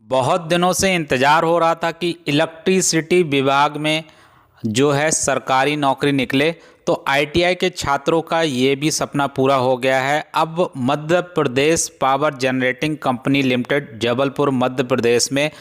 बहुत दिनों से इंतज़ार हो रहा था कि इलेक्ट्रिसिटी विभाग में जो है सरकारी नौकरी निकले। तो आईटीआई के छात्रों का ये भी सपना पूरा हो गया है। अब Madhya Pradesh power generating company limited Jabalpur Madhya Pradesh में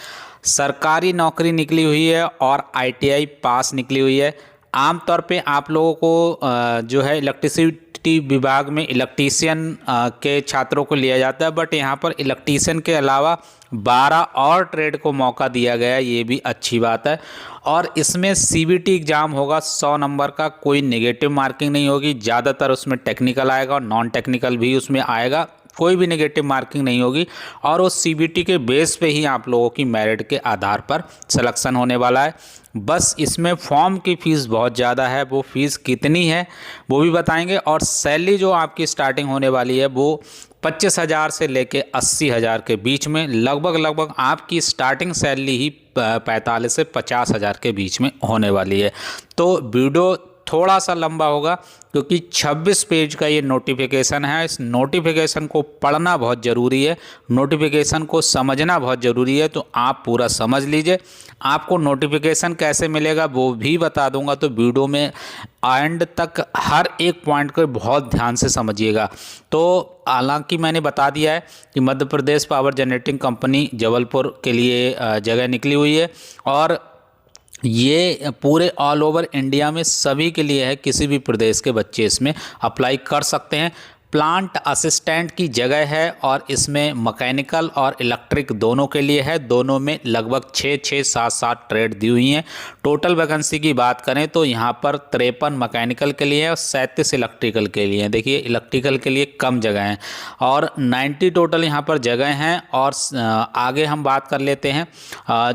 सरकारी नौकरी निकली हुई है और आईटीआई पास निकली हुई है। आमतौर पे आप लोगों को जो है इलेक्ट्रिसिटी विभाग में इलेक्ट्रीशियन के छात्रों को लिया जाता है, बट यहाँ पर इलेक्ट्रीशियन के अलावा 12 और ट्रेड को मौका दिया गया है, ये भी अच्छी बात है। और इसमें सीबीटी एग्ज़ाम होगा 100 नंबर का, कोई नेगेटिव मार्किंग नहीं होगी। ज़्यादातर उसमें टेक्निकल आएगा और नॉन टेक्निकल भी उसमें आएगा, कोई भी नेगेटिव मार्किंग नहीं होगी। और उस सीबीटी के बेस पे ही आप लोगों की मेरिट के आधार पर सिलेक्शन होने वाला है। बस इसमें फॉर्म की फ़ीस बहुत ज़्यादा है, वो फ़ीस कितनी है वो भी बताएंगे। और सैलरी जो आपकी स्टार्टिंग होने वाली है वो 25,000 से लेके 80,000 के बीच में, लगभग आपकी स्टार्टिंग सैलरी ही 45 से 50,000 के बीच में होने वाली है। तो वीडियो थोड़ा सा लंबा होगा क्योंकि 26 पेज का ये नोटिफिकेशन है। इस नोटिफिकेशन को पढ़ना बहुत ज़रूरी है, नोटिफिकेशन को समझना बहुत ज़रूरी है। तो आप पूरा समझ लीजिए। आपको नोटिफिकेशन कैसे मिलेगा वो भी बता दूंगा, तो वीडियो में एंड तक हर एक पॉइंट को बहुत ध्यान से समझिएगा। तो हालांकि मैंने बता दिया है कि मध्य Pradesh power generating company Jabalpur के लिए जगह निकली हुई है और ये पूरे ऑल ओवर इंडिया में सभी के लिए है। किसी भी प्रदेश के बच्चे इसमें अप्लाई कर सकते हैं। प्लांट असिस्टेंट की जगह है और इसमें मैकेनिकल और इलेक्ट्रिक दोनों के लिए है। दोनों में लगभग 6-6, 7-7 ट्रेड दी हुई हैं। टोटल वैकेंसी की बात करें तो यहाँ पर 53 मैकेनिकल के लिए है और 37 इलेक्ट्रिकल के लिए हैं। देखिए इलेक्ट्रिकल के लिए कम जगह हैं और 90 टोटल यहाँ पर जगह हैं। और आगे हम बात कर लेते हैं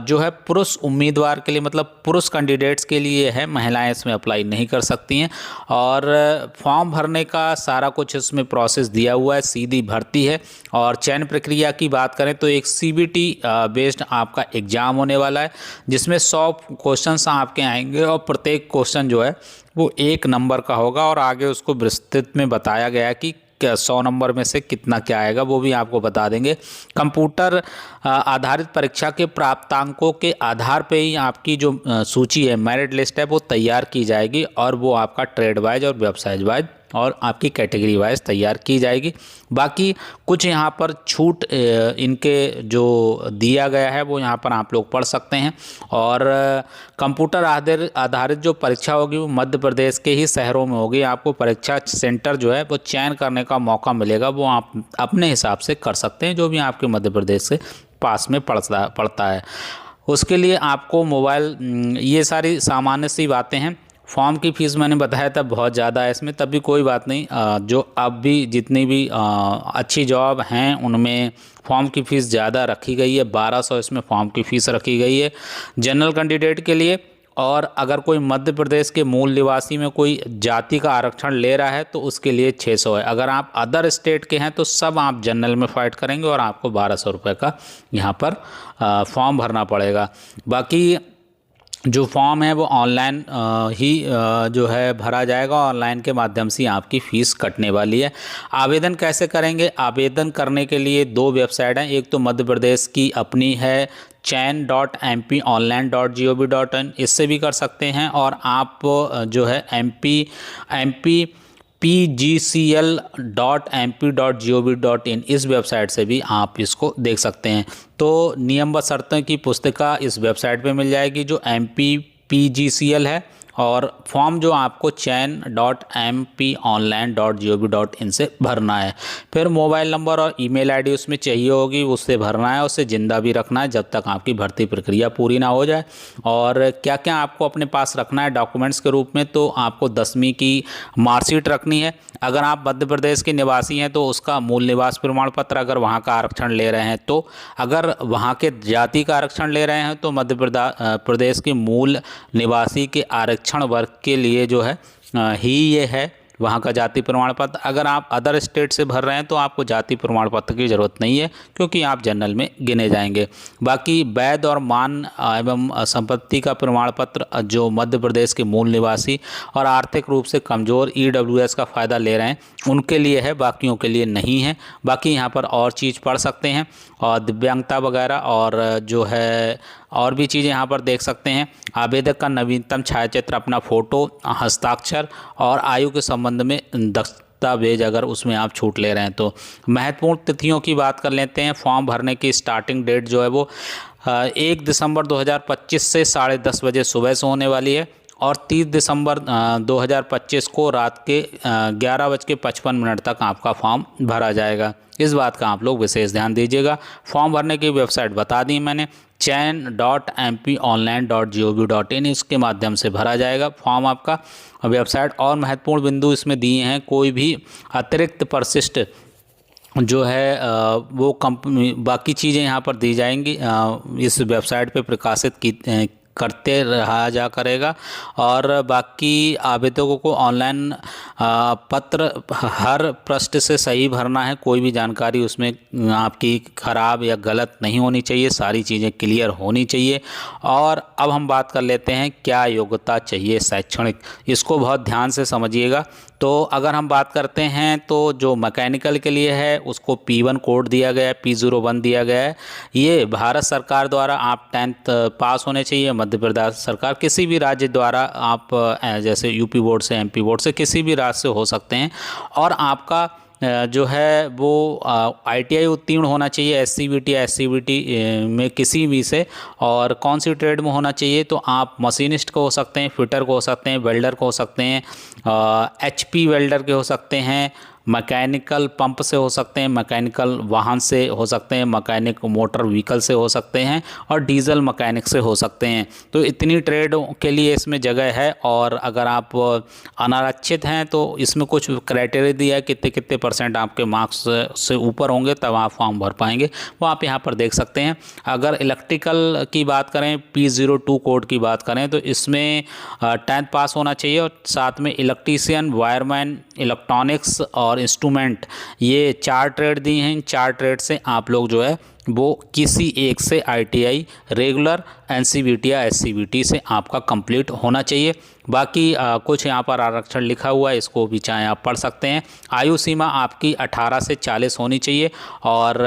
जो है पुरुष उम्मीदवार के लिए, मतलब पुरुष कैंडिडेट्स के लिए है, महिलाएं इसमें अप्लाई नहीं कर सकती हैं। और फॉर्म भरने का सारा कुछ इसमें प्रोसेस दिया हुआ है, सीधी भर्ती है। और चयन प्रक्रिया की बात करें तो एक सीबीटी बेस्ड आपका एग्जाम होने वाला है जिसमें 100 क्वेश्चंस आपके आएंगे और प्रत्येक क्वेश्चन जो है वो 1 नंबर का होगा। और आगे उसको विस्तृत में बताया गया है कि 100 नंबर में से कितना क्या आएगा वो भी आपको बता देंगे। कंप्यूटर आधारित परीक्षा के प्राप्तांकों के आधार पे ही आपकी जो सूची है, मेरिट लिस्ट है, वो तैयार की जाएगी और वो आपका ट्रेड वाइज और व्यवसाय वाइज और आपकी कैटेगरी वाइज तैयार की जाएगी। बाकी कुछ यहाँ पर छूट इनके जो दिया गया है वो यहाँ पर आप लोग पढ़ सकते हैं। और कंप्यूटर आधारित जो परीक्षा होगी वो मध्य प्रदेश के ही शहरों में होगी। आपको परीक्षा सेंटर जो है वो चयन करने का मौका मिलेगा, वो आप अपने हिसाब से कर सकते हैं जो भी आपके मध्य प्रदेश से पास में पड़ता है। उसके लिए आपको मोबाइल, ये सारी सामान्य सी बातें हैं। फॉर्म की फ़ीस मैंने बताया था बहुत ज़्यादा है इसमें, तब भी कोई बात नहीं। जो अब भी जितनी भी अच्छी जॉब हैं उनमें फॉर्म की फ़ीस ज़्यादा रखी गई है। 1200 इसमें फॉर्म की फ़ीस रखी गई है जनरल कैंडिडेट के लिए। और अगर कोई मध्य प्रदेश के मूल निवासी में कोई जाति का आरक्षण ले रहा है तो उसके लिए 600 है। अगर आप अदर स्टेट के हैं तो सब आप जनरल में फ़ाइट करेंगे और आपको 1200 रुपये का यहाँ पर फॉर्म भरना पड़ेगा। बाकी जो फॉर्म है वो ऑनलाइन ही जो है भरा जाएगा, ऑनलाइन के माध्यम से आपकी फ़ीस कटने वाली है। आवेदन कैसे करेंगे? आवेदन करने के लिए 2 वेबसाइट हैं। एक तो मध्य प्रदेश की अपनी है chain.mponline.gov.in, इससे भी कर सकते हैं। और आप जो है pgcl.mp.gov.in इस वेबसाइट से भी आप इसको देख सकते हैं। तो नियम व शर्तों की पुस्तिका इस वेबसाइट पे मिल जाएगी जो pgcl है। और फॉर्म जो आपको chain.mponline.gov.in से भरना है। फिर मोबाइल नंबर और ईमेल आईडी उसमें चाहिए होगी, उससे भरना है, उससे ज़िंदा भी रखना है जब तक आपकी भर्ती प्रक्रिया पूरी ना हो जाए। और क्या क्या आपको अपने पास रखना है डॉक्यूमेंट्स के रूप में, तो आपको 10वीं की मार्कशीट रखनी है। अगर आप मध्य प्रदेश के निवासी हैं तो उसका मूल निवास प्रमाण पत्र, अगर वहाँ का आरक्षण ले रहे हैं तो। अगर वहाँ के जाति का आरक्षण ले रहे हैं तो मध्य प्रदेश के मूल निवासी के आरक्षण वर्ग के लिए जो है ही ये है वहाँ का जाति प्रमाण पत्र। अगर आप अदर स्टेट से भर रहे हैं तो आपको जाति प्रमाण पत्र की ज़रूरत नहीं है, क्योंकि आप जनरल में गिने जाएंगे। बाकी वैध और मान एवं संपत्ति का प्रमाण पत्र जो मध्य प्रदेश के मूल निवासी और आर्थिक रूप से कमज़ोर EWS का फ़ायदा ले रहे हैं उनके लिए है, बाकियों के लिए नहीं है। बाकी यहाँ पर और चीज़ पढ़ सकते हैं और दिव्यांगता वगैरह और जो है और भी चीज़ें यहाँ पर देख सकते हैं। आवेदक का नवीनतम छायाचित्र, अपना फ़ोटो, हस्ताक्षर और आयु के संबंध में दस्तावेज अगर उसमें आप छूट ले रहे हैं तो। महत्वपूर्ण तिथियों की बात कर लेते हैं। फॉर्म भरने की स्टार्टिंग डेट जो है वो 1 दिसंबर 2025 से 10:30 बजे सुबह से होने वाली है और 30 दिसंबर 2025 को रात के 11:55 तक आपका फॉर्म भरा जाएगा। इस बात का आप लोग विशेष ध्यान दीजिएगा। फॉर्म भरने की वेबसाइट बता दी मैंने, chain.mponline.gov.in, इसके माध्यम से भरा जाएगा फॉर्म आपका वेबसाइट। और महत्वपूर्ण बिंदु इसमें दिए हैं, कोई भी अतिरिक्त परिशिष्ट जो है वो बाकी चीज़ें यहाँ पर दी जाएंगी, इस वेबसाइट पे प्रकाशित की करते रहा जा करेगा। और बाकी आवेदकों को ऑनलाइन पत्र हर पृष्ठ से सही भरना है, कोई भी जानकारी उसमें आपकी खराब या गलत नहीं होनी चाहिए, सारी चीज़ें क्लियर होनी चाहिए। और अब हम बात कर लेते हैं क्या योग्यता चाहिए शैक्षणिक, इसको बहुत ध्यान से समझिएगा। तो अगर हम बात करते हैं तो जो मैकेनिकल के लिए है उसको P1 कोड दिया गया है, P01 दिया गया है। ये भारत सरकार द्वारा आप 10th पास होने चाहिए। मध्य प्रदेश सरकार, किसी भी राज्य द्वारा आप जैसे यूपी बोर्ड से, MP बोर्ड से, किसी भी राज्य से हो सकते हैं। और आपका जो है वो ITI उत्तीर्ण होना चाहिए, SCVT या SCVT में किसी भी से। और कौन सी ट्रेड में होना चाहिए, तो आप मशीनिस्ट को हो सकते हैं, फिटर को हो सकते हैं, वेल्डर को हो सकते हैं, HP वेल्डर के हो सकते हैं, मैकेनिकल पंप से हो सकते हैं, मैकेनिकल वाहन से हो सकते हैं, मैकेनिक मोटर व्हीकल से हो सकते हैं और डीजल मैकेनिक से हो सकते हैं। तो इतनी ट्रेडों के लिए इसमें जगह है। और अगर आप अनारक्षित हैं तो इसमें कुछ क्राइटेरिया दिया है, कितने कितने % आपके मार्क्स से ऊपर होंगे तब आप फॉर्म भर पाएंगे, वो आप यहाँ पर देख सकते हैं। अगर इलेक्ट्रिकल की बात करें, P02 कोड की बात करें, तो इसमें 10th पास होना चाहिए और साथ में इलेक्ट्रीशियन, वायरमैन, इलेक्ट्रॉनिक्स और इंस्ट्रूमेंट, ये 4 ट्रेड दी हैं। इन 4 ट्रेड से आप लोग जो है वो किसी एक से ITI रेगुलर, NCVT या SCVT से आपका कंप्लीट होना चाहिए। बाकी कुछ यहाँ पर आरक्षण लिखा हुआ है, इसको भी चाहे आप पढ़ सकते हैं। आयु सीमा आपकी 18 से 40 होनी चाहिए और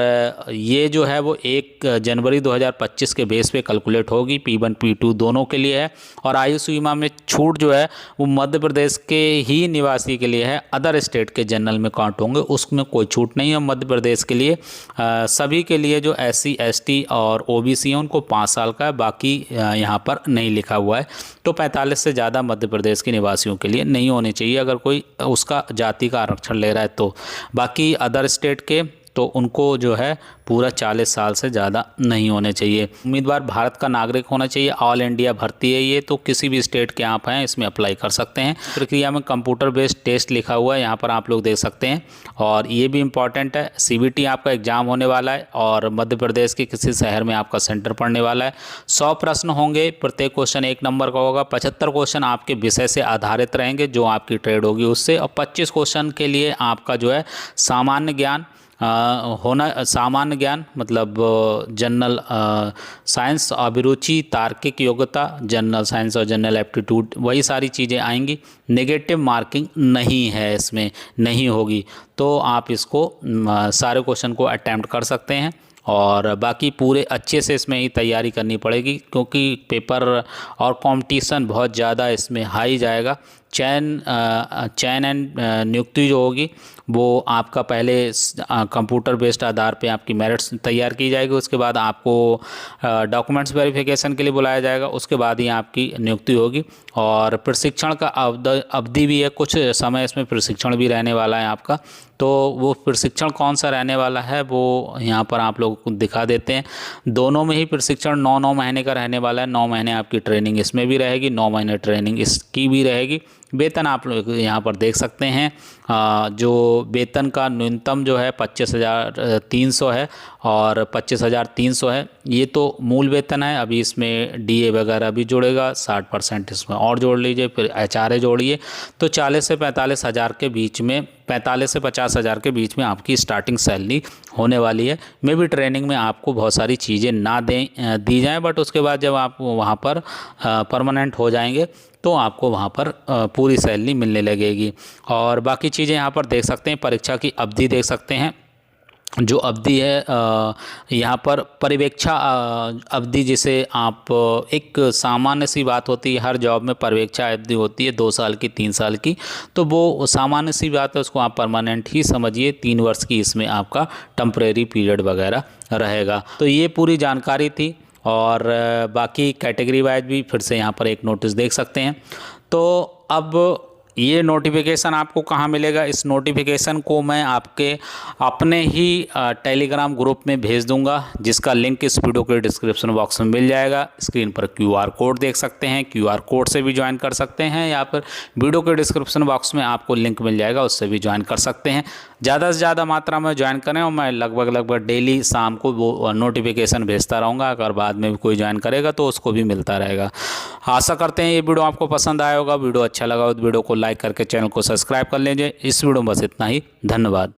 ये जो है वो 1 जनवरी 2025 के बेस पे कैलकुलेट होगी, P1 P2 दोनों के लिए है। और आयु सीमा में छूट जो है वो मध्य प्रदेश के ही निवासी के लिए है, अदर स्टेट के जनरल में काउंट होंगे उसमें कोई छूट नहीं है। मध्य प्रदेश के लिए सभी के लिए जो SC ST और OBC हैं उनको 5 साल का है, बाकी यहाँ पर नहीं लिखा हुआ है। तो 45 से ज़्यादा मध्य प्रदेश के निवासियों के लिए नहीं होने चाहिए अगर कोई उसका जाति का आरक्षण ले रहा है तो। बाकी अदर स्टेट के तो उनको जो है पूरा 40 साल से ज़्यादा नहीं होने चाहिए। उम्मीदवार भारत का नागरिक होना चाहिए। ऑल इंडिया भर्ती है ये, तो किसी भी स्टेट के आप हैं इसमें अप्लाई कर सकते हैं। प्रक्रिया में कंप्यूटर बेस्ड टेस्ट लिखा हुआ है, यहाँ पर आप लोग देख सकते हैं। और ये भी इम्पॉर्टेंट है, CBT आपका एग्जाम होने वाला है और मध्य प्रदेश के किसी शहर में आपका सेंटर पड़ने वाला है। 100 प्रश्न होंगे, प्रत्येक क्वेश्चन 1 नंबर का होगा। 75 क्वेश्चन आपके विषय से आधारित रहेंगे, जो आपकी ट्रेड होगी उससे। और 25 क्वेश्चन के लिए आपका जो है सामान्य ज्ञान होना, सामान्य ज्ञान मतलब जनरल साइंस, अभिरुचि, तार्किक योग्यता, जनरल साइंस और जनरल एप्टीट्यूड, वही सारी चीज़ें आएंगी। नेगेटिव मार्किंग नहीं है, इसमें नहीं होगी, तो आप इसको सारे क्वेश्चन को अटैम्प्ट कर सकते हैं। और बाकी पूरे अच्छे से इसमें ही तैयारी करनी पड़ेगी, क्योंकि पेपर और कंपटीशन बहुत ज़्यादा इसमें हाई जाएगा। चयन एंड नियुक्ति जो होगी वो आपका पहले कंप्यूटर बेस्ड आधार पे आपकी मेरिट्स तैयार की जाएगी, उसके बाद आपको डॉक्यूमेंट्स वेरिफिकेशन के लिए बुलाया जाएगा, उसके बाद ही आपकी नियुक्ति होगी। और प्रशिक्षण का अवधि भी है, कुछ समय इसमें प्रशिक्षण भी रहने वाला है आपका। तो वो प्रशिक्षण कौन सा रहने वाला है वो यहाँ पर आप लोगों को दिखा देते हैं। दोनों में ही प्रशिक्षण 9 महीने का रहने वाला है। 9 महीने आपकी ट्रेनिंग इसमें भी रहेगी, 9 महीने ट्रेनिंग इसकी भी रहेगी। वेतन आप लोग यहाँ पर देख सकते हैं। जो वेतन का न्यूनतम जो है 25,300 है और 25,300 है। ये तो मूल वेतन है। अभी इसमें डीए वगैरह भी जुड़ेगा, 60% इसमें और जोड़ लीजिए, फिर एचआरए जोड़िए, तो 40 से 45 हज़ार के बीच में, 45 से 50 हज़ार के बीच में आपकी स्टार्टिंग सैलरी होने वाली है। मे भी ट्रेनिंग में आपको बहुत सारी चीज़ें ना दी जाएं, बट उसके बाद जब आप वहाँ पर परमानेंट हो जाएंगे तो आपको वहाँ पर पूरी सैलरी मिलने लगेगी। और बाकी चीज़ें यहाँ पर देख सकते हैं। परीक्षा की अवधि देख सकते हैं। जो अवधि है यहाँ पर परिवीक्षा अवधि, जिसे आप एक सामान्य सी बात होती है, हर जॉब में परिवीक्षा अवधि होती है 2 साल की, 3 साल की, तो वो सामान्य सी बात है, उसको आप परमानेंट ही समझिए। 3 वर्ष की इसमें आपका टेम्परेरी पीरियड वगैरह रहेगा। तो ये पूरी जानकारी थी। और बाकी कैटेगरी वाइज भी फिर से यहाँ पर एक नोटिस देख सकते हैं। तो अब ये नोटिफिकेशन आपको कहाँ मिलेगा? इस नोटिफिकेशन को मैं आपके अपने ही टेलीग्राम ग्रुप में भेज दूंगा, जिसका लिंक इस वीडियो के डिस्क्रिप्शन बॉक्स में मिल जाएगा। स्क्रीन पर क्यूआर कोड देख सकते हैं, क्यूआर कोड से भी ज्वाइन कर सकते हैं, या फिर वीडियो के डिस्क्रिप्शन बॉक्स में आपको लिंक मिल जाएगा, उससे भी ज्वाइन कर सकते हैं। ज़्यादा से ज़्यादा मात्रा में ज्वाइन करें, और मैं लगभग डेली शाम को वो नोटिफिकेशन भेजता रहूँगा। अगर बाद में भी कोई ज्वाइन करेगा तो उसको भी मिलता रहेगा। आशा करते हैं ये वीडियो आपको पसंद आया होगा। वीडियो अच्छा लगा हो तो वीडियो को लाइक करके चैनल को सब्सक्राइब कर लीजिए। इस वीडियो में बस इतना ही। धन्यवाद।